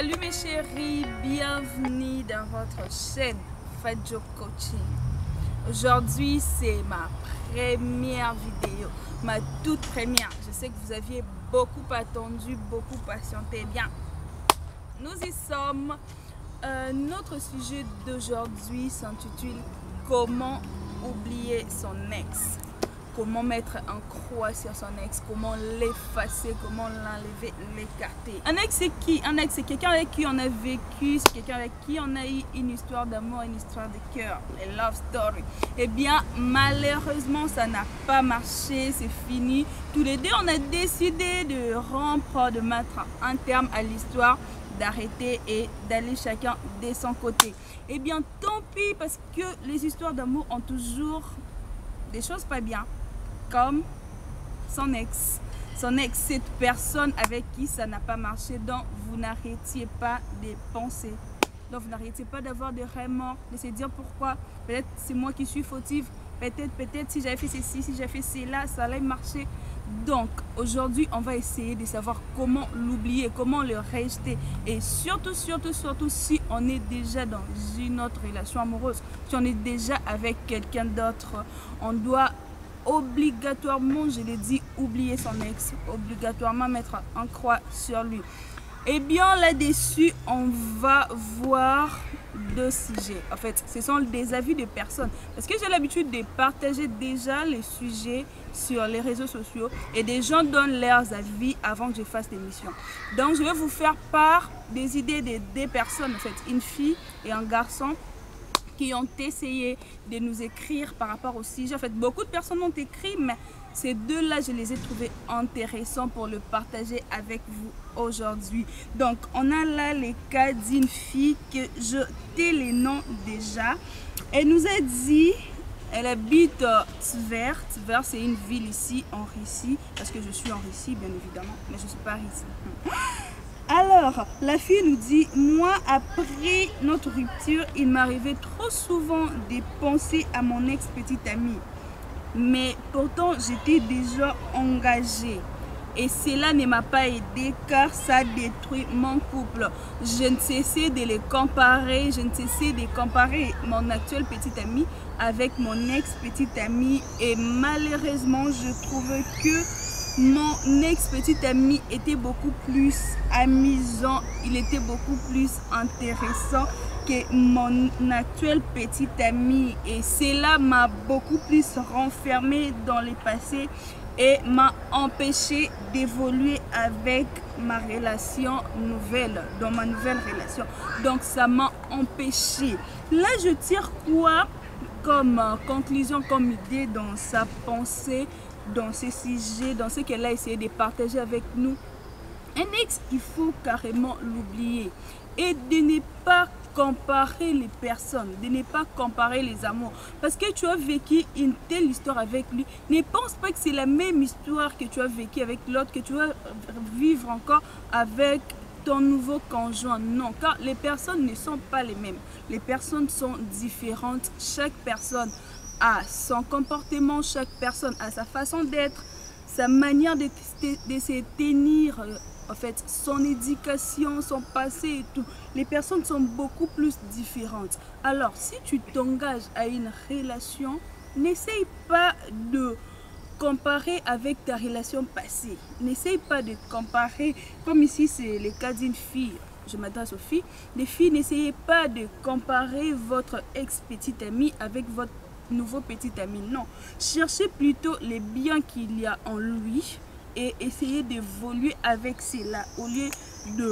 Salut mes chéris, bienvenue dans votre chaîne Fadjo Coaching. Aujourd'hui c'est ma première vidéo, ma toute première. Je sais que vous aviez beaucoup attendu, beaucoup patienté. Bien, nous y sommes. Notre sujet d'aujourd'hui s'intitule Comment oublier son ex. Comment mettre un croix sur son ex, comment l'effacer, comment l'enlever, l'écarter. Un ex c'est qui? Un ex c'est quelqu'un avec qui on a vécu, c'est quelqu'un avec qui on a eu une histoire d'amour, une histoire de cœur, les love story. Eh bien malheureusement ça n'a pas marché, c'est fini. Tous les deux on a décidé de rompre, de mettre un terme à l'histoire, d'arrêter et d'aller chacun de son côté. Eh bien tant pis, parce que les histoires d'amour ont toujours des choses pas bien, comme son ex, cette personne avec qui ça n'a pas marché, dont vous n'arrêtiez pas de penser, dont vous n'arrêtiez pas d'avoir des remords, de se dire pourquoi, peut-être c'est moi qui suis fautive, peut-être si j'avais fait ceci, si j'avais fait cela, ça allait marcher. Donc aujourd'hui on va essayer de savoir comment l'oublier, comment le rejeter, et surtout si on est déjà dans une autre relation amoureuse, si on est déjà avec quelqu'un d'autre, on doit obligatoirement, je l'ai dit, oublier son ex, obligatoirement mettre un croix sur lui. Et bien là-dessus on va voir deux sujets. En fait, ce sont des avis de personnes, parce que j'ai l'habitude de partager déjà les sujets sur les réseaux sociaux et des gens donnent leurs avis avant que je fasse l'émission. Donc je vais vous faire part des idées de deux personnes, en fait une fille et un garçon, qui ont essayé de nous écrire par rapport au sujet. En fait, beaucoup de personnes ont écrit, mais ces deux-là, je les ai trouvés intéressants pour le partager avec vous aujourd'hui. Donc, on a là les cas d'une fille que je tais les noms déjà. Elle nous a dit, elle habite Tver. Tver, c'est une ville ici en Russie, parce que je suis en Russie, bien évidemment, mais je ne suis pas ici. Alors, la fille nous dit, moi, après notre rupture, il m'arrivait trop souvent de penser à mon ex-petite amie. Mais pourtant, j'étais déjà engagée. Et cela ne m'a pas aidé car ça détruit mon couple. Je ne cessais de les comparer, mon actuelle petite amie avec mon ex-petite amie. Et malheureusement, je trouvais que mon ex-petite amie était beaucoup plus amusant, il était beaucoup plus intéressant que mon actuelle petite amie. Et cela m'a beaucoup plus renfermée dans le passé et m'a empêché d'évoluer avec ma relation nouvelle, dans ma nouvelle relation. Donc ça m'a empêché. Là je tire quoi comme conclusion, comme idée dans sa pensée, dans ce sujet, dans ce qu'elle a essayé de partager avec nous? Un ex, il faut carrément l'oublier et de ne pas comparer les personnes, de ne pas comparer les amours, parce que tu as vécu une telle histoire avec lui, ne pense pas que c'est la même histoire que tu as vécu avec l'autre, que tu vas vivre encore avec ton nouveau conjoint. Non, car les personnes ne sont pas les mêmes, les personnes sont différentes, chaque personne a son comportement, chaque personne a sa façon d'être, sa manière de se tenir, en fait, son éducation, son passé et tout. Les personnes sont beaucoup plus différentes. Alors, si tu t'engages à une relation, n'essaye pas de comparer avec ta relation passée. N'essaye pas de comparer, comme ici c'est le cas d'une fille. Je m'adresse aux filles. Les filles, n'essayez pas de comparer votre ex-petite amie avec votre nouveau petit ami. Non, cherchez plutôt les biens qu'il y a en lui et essayez d'évoluer avec cela, au lieu de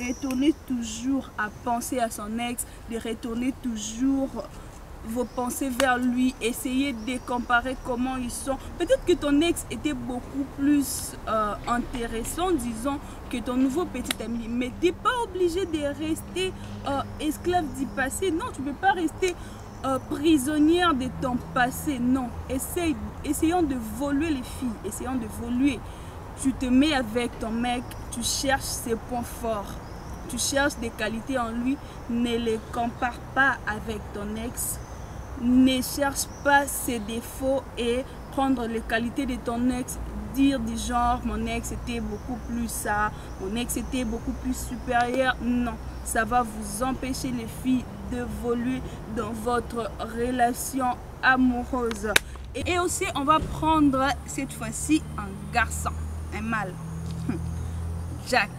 retourner toujours à penser à son ex, de retourner toujours vos pensées vers lui. Essayez de comparer comment ils sont. Peut-être que ton ex était beaucoup plus intéressant, disons, que ton nouveau petit ami, mais tu n'es pas obligé de rester esclave du passé. Non, tu ne peux pas rester prisonnière de ton passé. Non, essayons de voler les filles, essayons de voler. Tu te mets avec ton mec, tu cherches ses points forts, tu cherches des qualités en lui, ne les compare pas avec ton ex, ne cherche pas ses défauts et prendre les qualités de ton ex, dire du genre mon ex était beaucoup plus ça, mon ex était beaucoup plus supérieur. Non, ça va vous empêcher les filles d'évoluer dans votre relation amoureuse. Et aussi, on va prendre cette fois-ci un garçon, un mâle. Jack.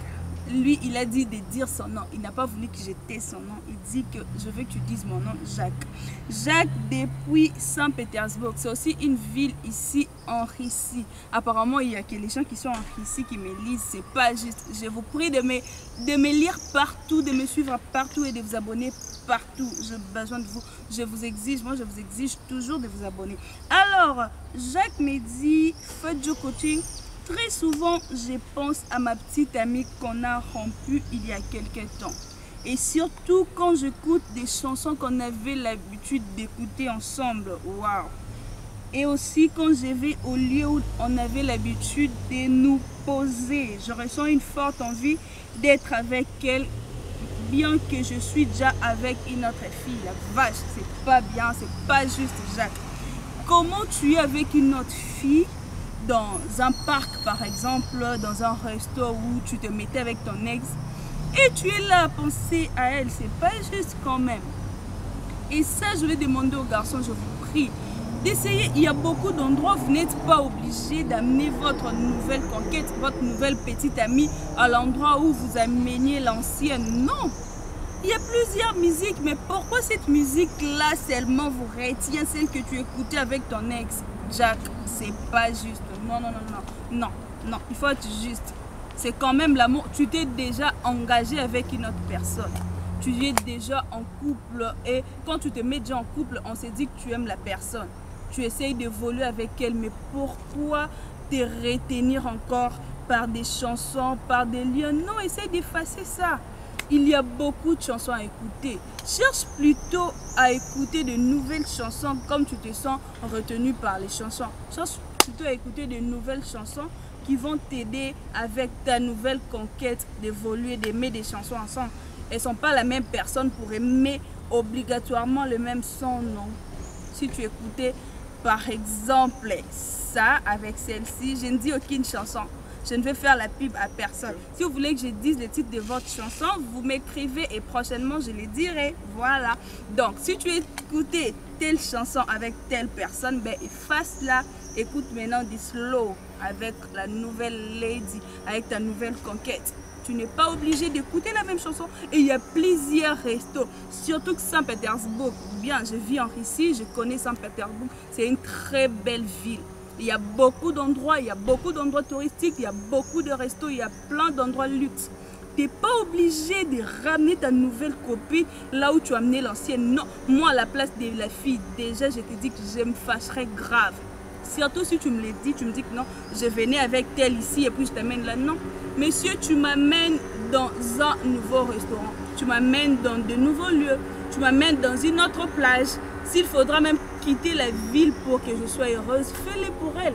Lui, il a dit de dire son nom. Il n'a pas voulu que je taise son nom. Il dit que je veux que tu dises mon nom, Jacques. Jacques depuis Saint-Pétersbourg. C'est aussi une ville ici en Russie. Apparemment, il y a que les gens qui sont en Russie qui me lisent. C'est pas juste. Je vous prie de me lire partout, de me suivre partout et de vous abonner partout. J'ai besoin de vous. Je vous exige, moi je vous exige toujours de vous abonner. Alors, Jacques me dit, faites du coaching. Très souvent, je pense à ma petite amie qu'on a rompue il y a quelques temps. Et surtout quand j'écoute des chansons qu'on avait l'habitude d'écouter ensemble. Waouh! Et aussi quand je vais au lieu où on avait l'habitude de nous poser. Je ressens une forte envie d'être avec elle, bien que je suis déjà avec une autre fille. La vache, c'est pas bien, c'est pas juste, Jacques. Comment tu es avec une autre fille dans un parc par exemple, dans un resto où tu te mettais avec ton ex et tu es là à penser à elle, c'est pas juste quand même. Et ça, je vais demander aux garçons, je vous prie, d'essayer. Il y a beaucoup d'endroits où vous n'êtes pas obligé d'amener votre nouvelle conquête, votre nouvelle petite amie à l'endroit où vous ameniez l'ancienne. Non! Il y a plusieurs musiques, mais pourquoi cette musique-là seulement vous retient, celle que tu écoutais avec ton ex? Jack, c'est pas juste. Non, non, non, non, non, non, il faut être juste. C'est quand même l'amour. Tu t'es déjà engagé avec une autre personne. Tu es déjà en couple et quand tu te mets déjà en couple, on s'est dit que tu aimes la personne. Tu essayes d'évoluer avec elle, mais pourquoi te retenir encore par des chansons, par des liens? Non, essaye d'effacer ça. Il y a beaucoup de chansons à écouter. Cherche plutôt à écouter de nouvelles chansons comme tu te sens retenu par les chansons. Cherche plutôt à écouter de nouvelles chansons qui vont t'aider avec ta nouvelle conquête d'évoluer, d'aimer des chansons ensemble. Elles ne sont pas la même personne pour aimer obligatoirement le même son, non. Si tu écoutais par exemple ça avec celle-ci, je ne dis aucune chanson. Je ne vais faire la pub à personne. Si vous voulez que je dise le titre de votre chanson, vous m'écrivez et prochainement je les dirai. Voilà. Donc, si tu écoutes telle chanson avec telle personne, ben efface-la. Écoute maintenant du slow avec la nouvelle lady, avec ta nouvelle conquête. Tu n'es pas obligé d'écouter la même chanson. Et il y a plusieurs restos. Surtout que Saint-Pétersbourg. Bien, je vis en Russie, je connais Saint-Pétersbourg. C'est une très belle ville. Il y a beaucoup d'endroits, il y a beaucoup d'endroits touristiques, il y a beaucoup de restos, il y a plein d'endroits luxe. Tu n'es pas obligé de ramener ta nouvelle copine là où tu as amené l'ancienne. Non, moi à la place de la fille, déjà je te dis que je me fâcherais grave. Surtout si tu me le dis, tu me dis que non, je venais avec telle ici et puis je t'amène là. Non, monsieur, tu m'amènes dans un nouveau restaurant, tu m'amènes dans de nouveaux lieux, tu m'amènes dans une autre plage. S'il faudra même quitter la ville pour que je sois heureuse, fais-le pour elle.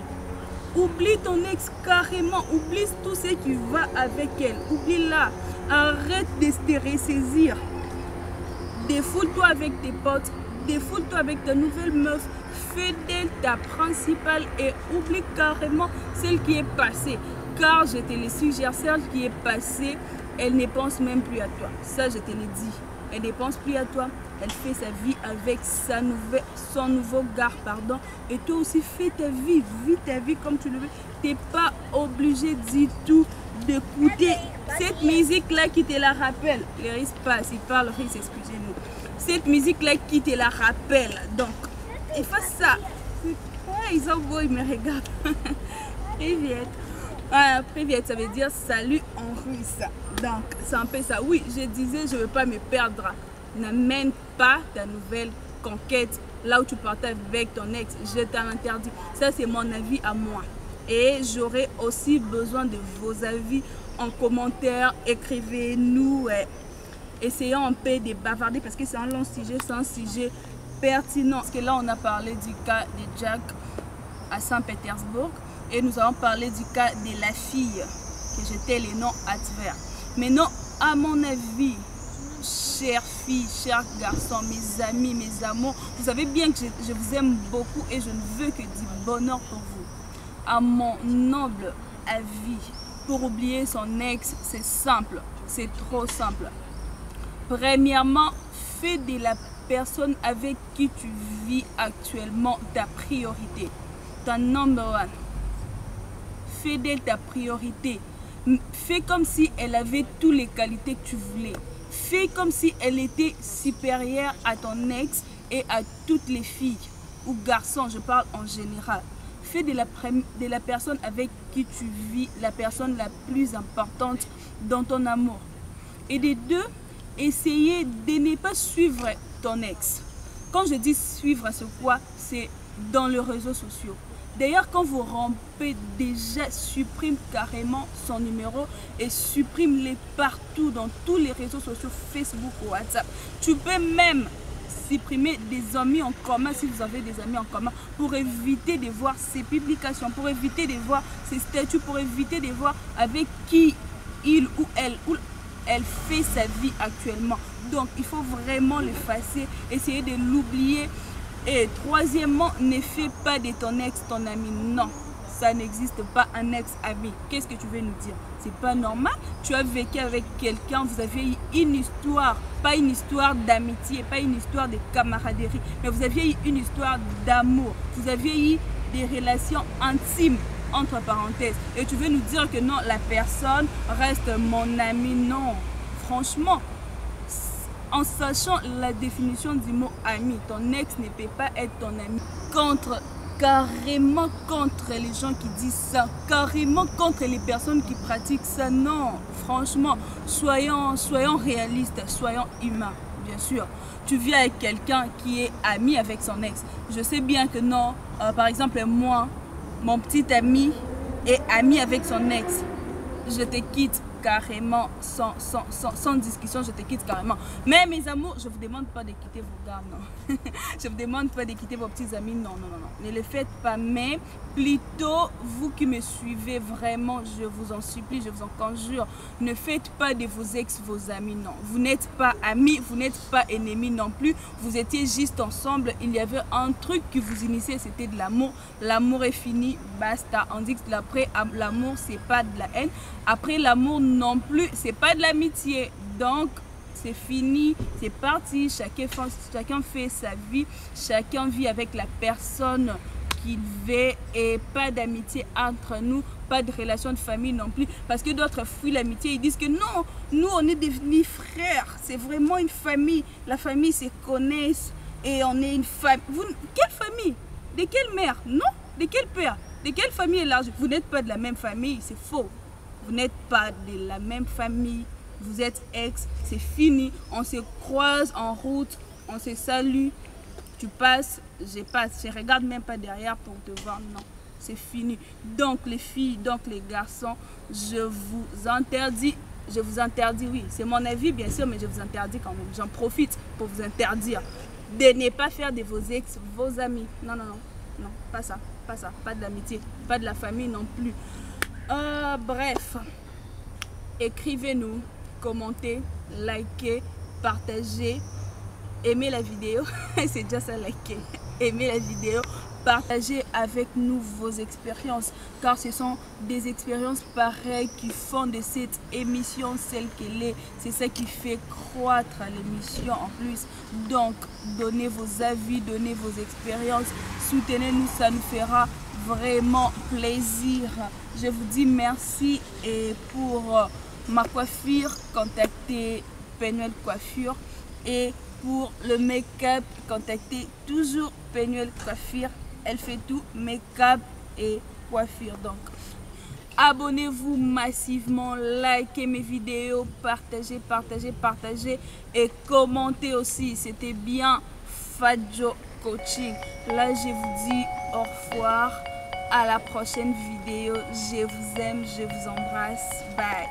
Oublie ton ex carrément, oublie tout ce qui va avec elle, oublie-la. Arrête de te ressaisir. Défoule-toi avec tes potes, défoule-toi avec ta nouvelle meuf, fais d'elle ta principale et oublie carrément celle qui est passée. Car je te le suggère, celle qui est passée, elle ne pense même plus à toi. Ça, je te le dis. Elle ne pense plus à toi. Elle fait sa vie avec son nouveau gars, pardon. Et toi aussi, fais ta vie. Vis ta vie comme tu le veux. Tu n'es pas obligé du tout d'écouter cette musique-là qui te la rappelle. Les risques passent, ils parlent russe, excusez-nous. Cette musique-là qui te la rappelle. Donc, efface ça. Ouais, ils ont beau, ils me regardent. Привет. Привет, ça veut dire salut en russe. Donc, c'est un peu ça. Oui, je disais, je ne veux pas me perdre. N'amène pas ta nouvelle conquête là où tu partais avec ton ex. Je t'en interdis. Ça, c'est mon avis à moi. Et j'aurai aussi besoin de vos avis en commentaire. Écrivez-nous. Essayons un peu de bavarder parce que c'est un long sujet, c'est un sujet pertinent. Parce que là, on a parlé du cas de Jack à Saint-Pétersbourg. Et nous allons parler du cas de la fille que j'étais les noms adverses. Mais non, à mon avis, chères filles, chers garçons, mes amis, mes amours, vous savez bien que je vous aime beaucoup et je ne veux que du bonheur pour vous. à mon humble avis, pour oublier son ex, c'est simple, c'est trop simple. Premièrement, fais de la personne avec qui tu vis actuellement ta priorité, ta number one. Fais d'elle ta priorité. Fais comme si elle avait toutes les qualités que tu voulais. Fais comme si elle était supérieure à ton ex et à toutes les filles ou garçons, je parle en général. Fais de la personne avec qui tu vis la personne la plus importante dans ton amour. Et des deux, essayez de ne pas suivre ton ex. Quand je dis suivre, c'est quoi? C'est dans les réseaux sociaux. D'ailleurs, quand vous rompez, déjà supprime carrément son numéro et supprime-les partout dans tous les réseaux sociaux, Facebook ou WhatsApp. Tu peux même supprimer des amis en commun si vous avez des amis en commun pour éviter de voir ses publications, pour éviter de voir ses statuts, pour éviter de voir avec qui il ou elle fait sa vie actuellement. Donc, il faut vraiment l'effacer, essayer de l'oublier. Et troisièmement, ne fais pas de ton ex ton ami. Non, ça n'existe pas un ex-ami. Qu'est-ce que tu veux nous dire? C'est pas normal. Tu as vécu avec quelqu'un, vous avez eu une histoire, pas une histoire d'amitié, pas une histoire de camaraderie, mais vous aviez eu une histoire d'amour. Vous aviez eu des relations intimes, entre parenthèses. Et tu veux nous dire que non, la personne reste mon ami? Non, franchement. En sachant la définition du mot ami, ton ex ne peut pas être ton ami. Carrément contre les gens qui disent ça, carrément contre les personnes qui pratiquent ça. Non, franchement, soyons réalistes, soyons humains, bien sûr. Tu vis avec quelqu'un qui est ami avec son ex. Je sais bien que non, par exemple moi, mon petit ami est ami avec son ex. Je te quitte carrément, sans discussion, je te quitte carrément. Mais mes amours, je ne vous demande pas de quitter vos gars, non. Je ne vous demande pas de quitter vos petits amis, non, non, non, non. Ne le faites pas, mais plutôt, vous qui me suivez vraiment, je vous en supplie, je vous en conjure, ne faites pas de vos ex vos amis, non. Vous n'êtes pas amis, vous n'êtes pas ennemis non plus, vous étiez juste ensemble, il y avait un truc qui vous initiait, c'était de l'amour. L'amour est fini, basta. On dit que après l'amour, c'est pas de la haine. Après l'amour non plus, c'est pas de l'amitié. Donc, c'est fini, c'est parti. Chacun fait sa vie, chacun vit avec la personne qu'il veut et pas d'amitié entre nous, pas de relation de famille non plus. Parce que d'autres fuient l'amitié, ils disent que non, nous on est devenus frères, c'est vraiment une famille. La famille se connaissent et on est une famille. Quelle famille? De quelle mère? Non? De quel père? De quelle famille est large? Vous n'êtes pas de la même famille, c'est faux. Vous n'êtes pas de la même famille, vous êtes ex, c'est fini. On se croise en route, on se salue, tu passes, je passe, je regarde même pas derrière pour te voir, non, c'est fini. Donc les filles, donc les garçons, je vous interdis, oui, c'est mon avis bien sûr, mais je vous interdis quand même, j'en profite pour vous interdire de ne pas faire de vos ex vos amis. Non, non, non, non, pas ça, pas de l'amitié, pas de la famille non plus. Bref, écrivez-nous, commentez, likez, partagez, aimez la vidéo, c'est déjà ça, liker, aimez la vidéo, partagez avec nous vos expériences, car ce sont des expériences pareilles qui font de cette émission celle qu'elle est. C'est ça qui fait croître l'émission en plus. Donc, donnez vos avis, donnez vos expériences, soutenez-nous, ça nous fera vraiment plaisir. Je vous dis merci et pour ma coiffure, contactez Penuel Coiffure et pour le make-up, contactez toujours Penuel Coiffure. Elle fait tout, make-up et coiffure. Donc, abonnez-vous massivement, likez mes vidéos, partagez et commentez aussi. C'était bien Fadjo Coaching. Là, je vous dis au revoir. À la prochaine vidéo. Je vous aime, je vous embrasse. Bye.